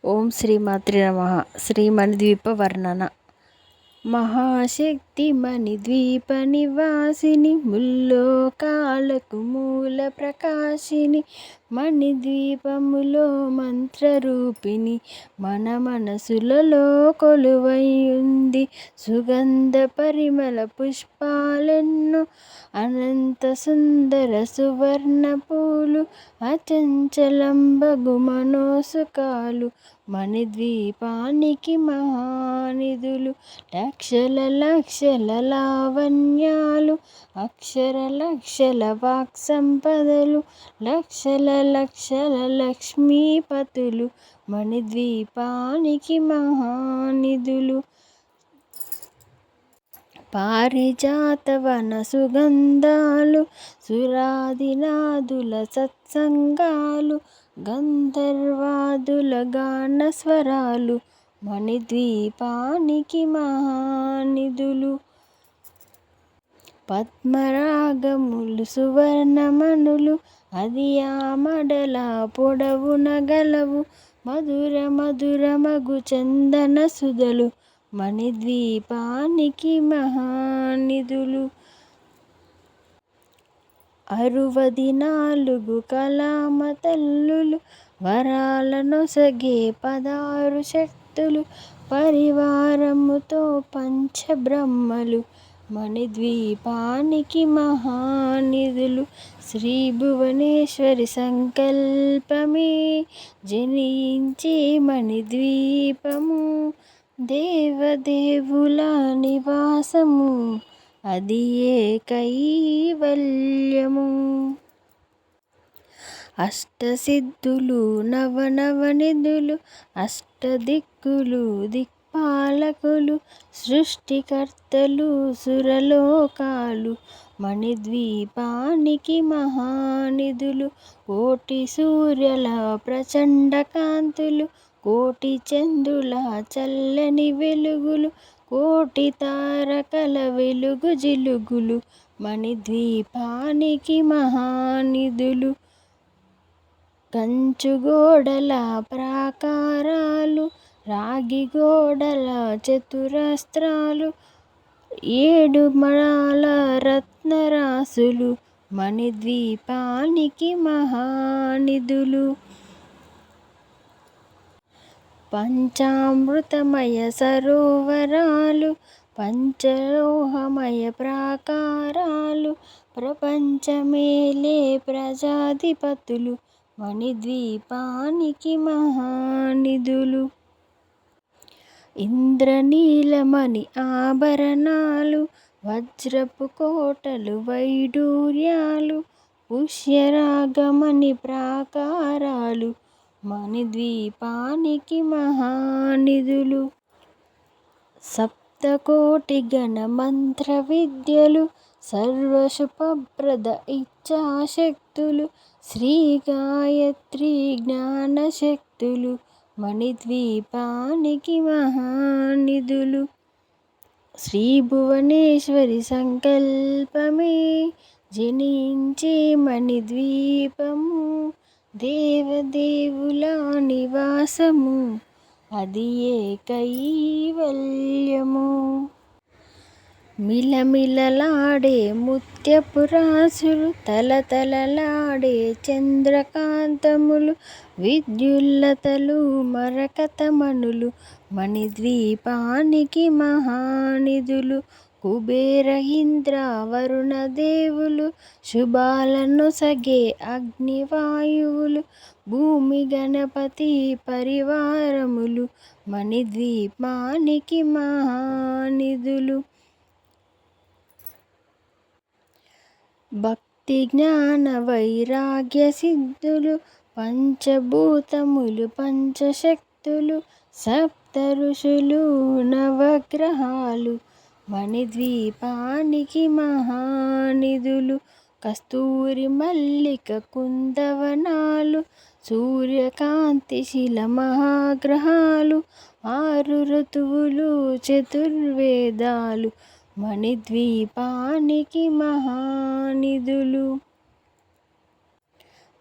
ఓం శ్రీమాత్రే నమః. శ్రీమణిద్వీప వర్ణన. మహాశక్తి మణిద్వీప నివాసిని, ముల్లోకాలకు మూల ప్రకాశిని, మణిద్వీపములో మంత్రరూపిణి, మన మనసులలో కొలువై ఉంది. సుగంధ పరిమళ పుష్పాలెన్నో, అనంత సుందర సువర్ణ పూలు, అచంచలంబగు మనోసుకాలు, మణిద్వీపానికి మహానిధులు. లక్షల లక్షల లావణ్యాలు, అక్షర లక్షల వాక్ సంపదలు, లక్షల లక్షల లక్ష్మీపతులు, మణిద్వీపానికి మహానిధులు. పారిజాత వన సుగంధాలు, సురాదినాదుల సత్సంగాలు, గంధర్వాదుల గాన స్వరాలు, మణిద్వీపానికి మహానిధులు. పద్మరాగములు సువర్ణమణులు, అది ఆ మడల పొడవున గలవు, మధుర మధురమగు చందన సుధలు, మణిద్వీపానికి మహానిధులు. 64 కళామ తల్లులు, వరాలనొసగే 16 శక్తులు, పరివారముతో పంచబ్రహ్మలు, మణిద్వీపానికి మహానిధులు. శ్రీ భువనేశ్వరి సంకల్పమే జనించే మణిద్వీపము, దేవదేవుల నివాసము, అది ఏ కైవల్యము. అష్టసిద్ధులు నవనవనిధులు, అష్టదిక్కులు దిక్పాలకులు, సృష్టికర్తలు సురలోకాలు, మణిద్వీపానికి మహానిధులు. కోటి సూర్యుల ప్రచండ కాంతులు, కోటి చంద్రుల చల్లని వెలుగులు, కోటి తారకల వెలుగు జిలుగులు, మణిద్వీపానికి మహానిధులు. కంచు గోడల ప్రాకారాలు, రాగి గోడల చతురస్రాలు, 7 మణాల రత్నరాసులు, మణిద్వీపానికి మహానిధులు. పంచామృతమయ సరోవరాలు, పంచలోహమయ ప్రాకారాలు, ప్రపంచమేలే ప్రజాధిపతులు, మణిద్వీపానికి మహానిధులు. ఇంద్రనీలమణి ఆభరణాలు, వజ్రపు కోటలు వైడూర్యాలు, పుష్యరాగమణి ప్రాకారాలు, మణిద్వీపానికి మహానిధులు. సప్తకోటి గణ మంత్ర విద్యలు, సర్వశుభప్రద ఇచ్ఛాశక్తులు, శ్రీ గాయత్రి జ్ఞానశక్తులు, మణిద్వీపానికి మహానిధులు. శ్రీ భువనేశ్వరి సంకల్పమే జనించే మణిద్వీపము, దేవదేవుల నివాసము, అది ఏ కైవల్యము. మిలమిలలాడే ముత్యపురాసులు, తలతలలాడే చంద్రకాంతములు, విద్యుల్లతలు మరకతమణులు, మణిద్వీపానికి మహానిధులు. కుబేర ఇంద్ర వరుణ దేవులు, శుభాలనొసగే అగ్నివాయువులు, భూమి గణపతి పరివారములు, మణిద్వీపానికి మహానిధులు. భక్తి జ్ఞాన వైరాగ్య సిద్ధులు, పంచభూతములు పంచశక్తులు, సప్త ఋషులు నవగ్రహాలు, మణిద్వీపానికి మహానిధులు. కస్తూరి మల్లిక కుందవనాలు, సూర్యకాంతి శిల మహాగ్రహాలు, 6 ఋతువులు చతుర్వేదాలు, మణిద్వీపానికి మహానిధులు.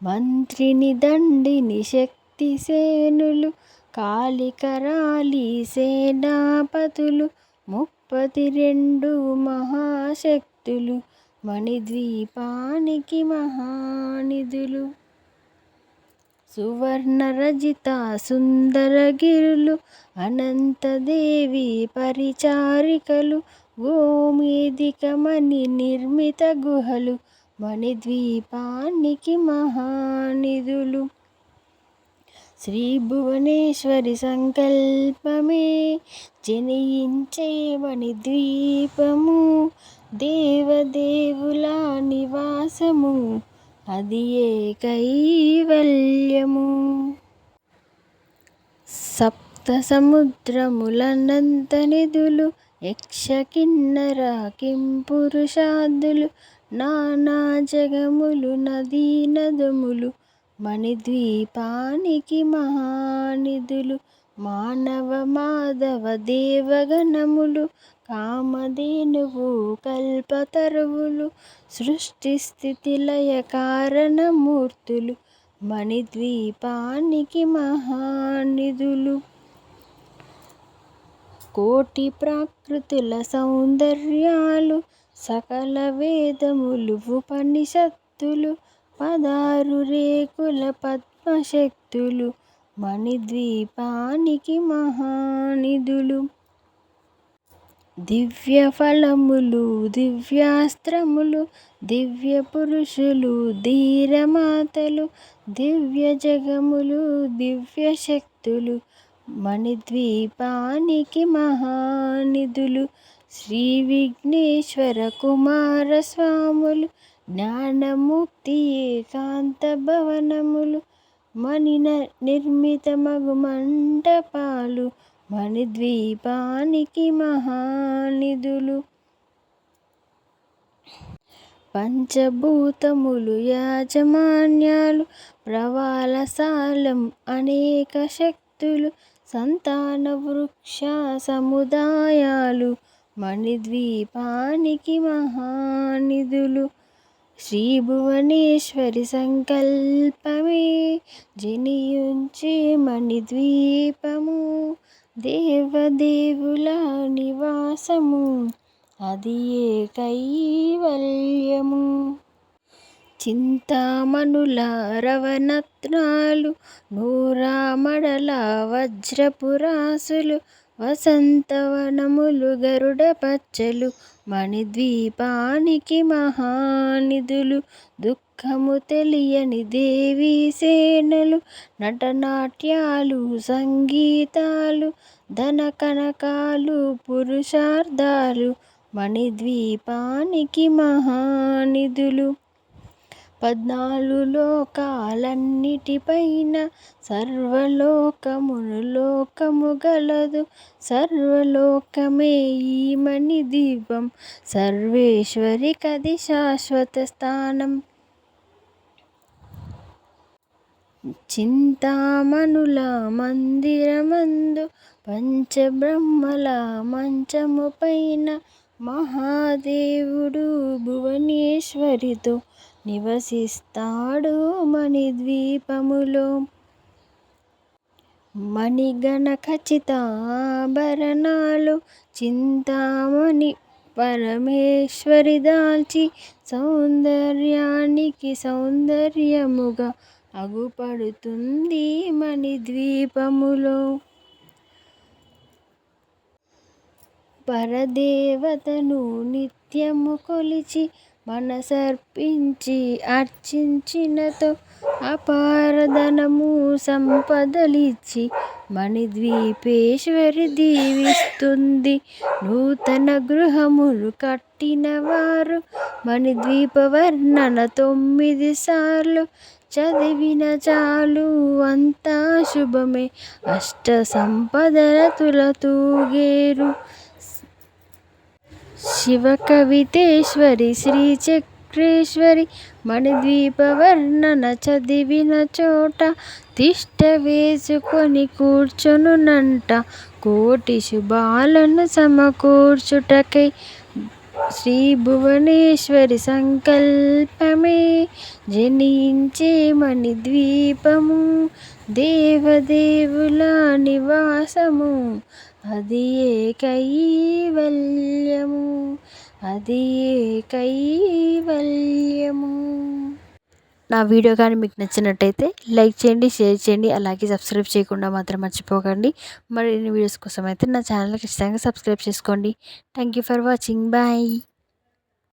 మంత్రిని దండిని శక్తిసేనులు, కాళికరాళి సేనాపతులు 32 మహాశక్తులు మణిద్వీపానికి మహానిధులు. సువర్ణరజిత సుందరగిరులు అనంతదేవి పరిచారికలు గోమేధికమణి నిర్మిత గుహలు మణిద్వీపానికి మహానిధులు. శ్రీ భువనేశ్వరి సంకల్పమే జనించే మణిద్వీపము దేవదేవుల నివాసము అది ఏ కైవల్యము. సప్త సముద్రములనంత నిధులు యక్ష కిన్నర కింపురుషాదులు నానా జగములు నదీ నదములు మణిద్వీపానికి మహానిధులు. మానవ మాధవ దేవగణములు కామధేనువు కల్పతరువులు సృష్టి స్థితి లయ కారణమూర్తులు మణిద్వీపానికి మహానిధులు. కోటి ప్రాకృతుల సౌందర్యాలు సకల వేదములు ఉపనిషత్తులు 16 రేకుల పద్మశక్తులు మణిద్వీపానికి మహానిధులు. దివ్య ఫలములు దివ్యాస్త్రములు దివ్య పురుషులు ధీరమాతలు దివ్య జగములు దివ్య శక్తులు మణిద్వీపానికి మహానిధులు. శ్రీ విఘ్నేశ్వర కుమారస్వాములు జ్ఞానముక్తి ఏకాంత భవనములు మణి నిర్మిత మగు మంటపాలు మణిద్వీపానికి మహానిధులు. పంచభూతములు యాజమాన్యాలు ప్రవాళసాలం అనేక శక్తులు సంతాన వృక్ష సముదాయాలు మణిద్వీపానికి మహానిధులు. శ్రీ భువనేశ్వరి సంకల్పమే జనియుంచే మణిద్వీపము దేవదేవుల నివాసము అది ఏ కైవల్యము. చింతామణుల రవనత్నాలు నూరామడల వజ్రపురాసులు వసంతవనములు గరుడ పచ్చలు మణిద్వీపానికి మహానిధులు. దుఃఖము తెలియని దేవీ సేనలు నటనాట్యాలు సంగీతాలు ధన కనకాలు పురుషార్థాలు మణిద్వీపానికి మహానిధులు. 14 లోకాలన్నిటిపైన సర్వలోకమును లోకము గలదు సర్వలోకమే ఈ మణిద్వీపం సర్వేశ్వరి కది శాశ్వత స్థానం. చింతామణుల మందిరమందు పంచబ్రహ్మల మంచము పైన మహాదేవుడు భువనేశ్వరితో నివసిస్తాడు మణిద్వీపములో. మణిగణ ఖచిత ఆభరణాలు చింతామణి పరమేశ్వరి దాల్చి సౌందర్యానికి సౌందర్యముగా అగుపడుతుంది మణిద్వీపములో. పరదేవతను నిత్యము కొలిచి మనసర్పించి అర్చించినతో అపారధనము సంపదలిచ్చి మణిద్వీపేశ్వరి దీవిస్తుంది. నూతన గృహములు కట్టిన వారు మణిద్వీప వర్ణన 9 సార్లు చదివిన చాలు అంతా శుభమే అష్ట సంపదల తులతూగేరు. శివ కవితేశ్వరి శ్రీ చక్రేశ్వరి మణిద్వీప వర్ణన చదివిన చోట తిష్ట వేసుకొని కూర్చొనునంట కోటి శుభాలను సమకూర్చుటకై. శ్రీ భువనేశ్వరి సంకల్పమే జనించే మణిద్వీపము దేవదేవుల నివాసము అది ఏ కైవల్యము, అది ఏ కైవల్యము. నా వీడియో కానీ మీకు నచ్చినట్టయితే లైక్ చేయండి, షేర్ చేయండి, అలాగే సబ్స్క్రైబ్ చేయకుండా మాత్రం మర్చిపోకండి. మరిన్ని వీడియోస్ కోసం అయితే నా ఛానల్ ఖచ్చితంగా సబ్స్క్రైబ్ చేసుకోండి. Thank you for watching. Bye.